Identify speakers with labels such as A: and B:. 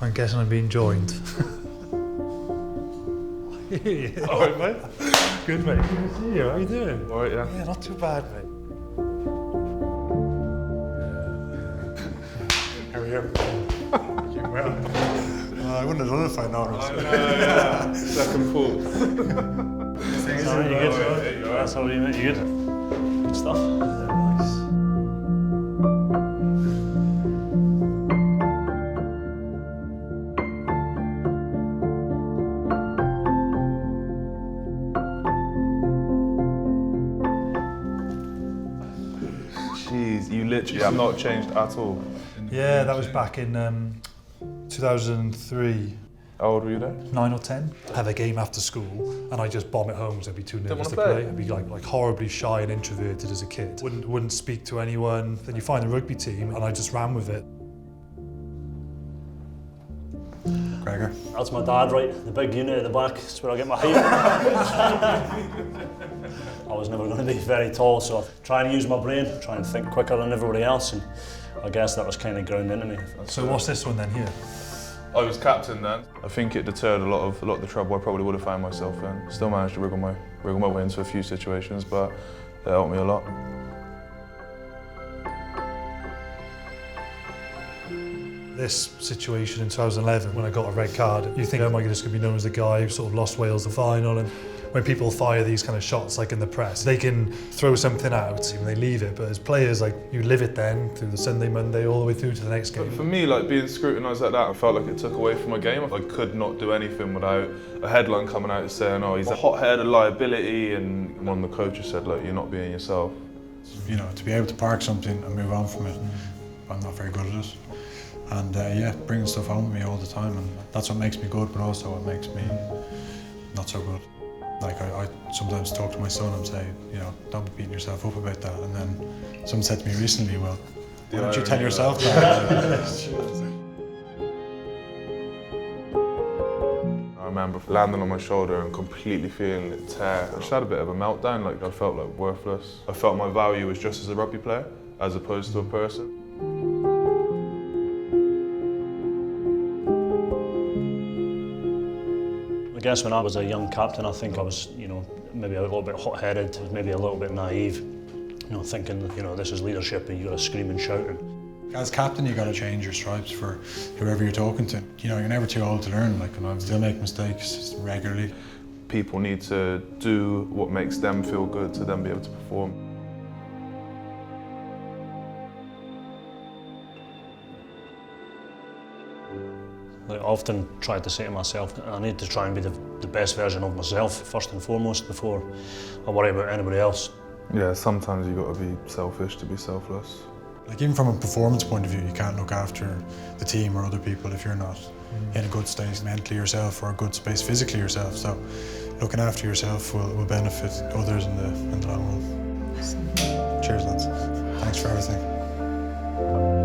A: I'm guessing I'm being joined.
B: All right, mate.
A: Good, mate. Good to see you. How you doing?
B: All right, yeah.
A: Yeah, not too bad, mate.
B: How are you?
A: Well, I wouldn't have done it if I'd known.
B: Yeah. Second thought.
A: How you good? That's how you, mate. You good? Good stuff. Nice.
B: Jeez, you literally have not changed at all.
A: Yeah, that was back in 2003.
B: How old were you then?
A: 9 or 10. Have a game after school and I just bomb it home because I'd be too nervous to
B: wanna
A: play.
B: play?
A: I'd be like horribly shy and introverted as a kid. Wouldn't speak to anyone. Then you find the rugby team and I just ran with it.
C: Greig.
D: That's my dad, right? The big unit at the back, that's where I get my height. I was never going to be very tall, so I try and use my brain, try and think quicker than everybody else, and I guess that was kind of ground into me.
A: So what's this one then here?
B: I was captain then. I think it deterred a lot of the trouble I probably would have found myself in. Still managed to wriggle my way into a few situations, but it helped me a lot.
A: This situation in 2011, when I got a red card, you think, oh my goodness, going to be known as the guy who sort of lost Wales the final. And when people fire these kind of shots, like in the press, they can throw something out and they leave it. But as players, like you live it then through the Sunday, Monday, all the way through to the next game.
B: But for me, like being scrutinised like that, I felt like it took away from my game. I could not do anything without a headline coming out saying, oh, he's a hot-headed liability, and one of the coaches said, look, you're not being yourself.
C: You know, to be able to park something and move on from it, I'm not very good at it. And yeah, bringing stuff home with me all the time, and that's what makes me good, but also what makes me not so good. Like I sometimes talk to my son and say, you know, don't be beating yourself up about that. And then someone said to me recently, well, why don't you tell yourself that?
B: I remember landing on my shoulder and completely feeling it tear. I just had a bit of a meltdown, like I felt like worthless. I felt my value was just as a rugby player, as opposed to a person.
D: I guess when I was a young captain, I think I was, you know, maybe a little bit hot-headed, maybe a little bit naive, you know, thinking, you know, this is leadership and you got to scream and shout.
C: As captain, you got to change your stripes for whoever you're talking to. You know, you're never too old to learn. Like, and I still make mistakes regularly.
B: People need to do what makes them feel good to then be able to perform.
D: I often tried to say to myself, I need to try and be the best version of myself, first and foremost, before I worry about anybody else.
B: Yeah, sometimes you've got to be selfish to be selfless.
C: Like, even from a performance point of view, you can't look after the team or other people if you're not in a good state mentally yourself, or a good space physically yourself. So looking after yourself will benefit others in the long run. Cheers, lads. Thanks for everything.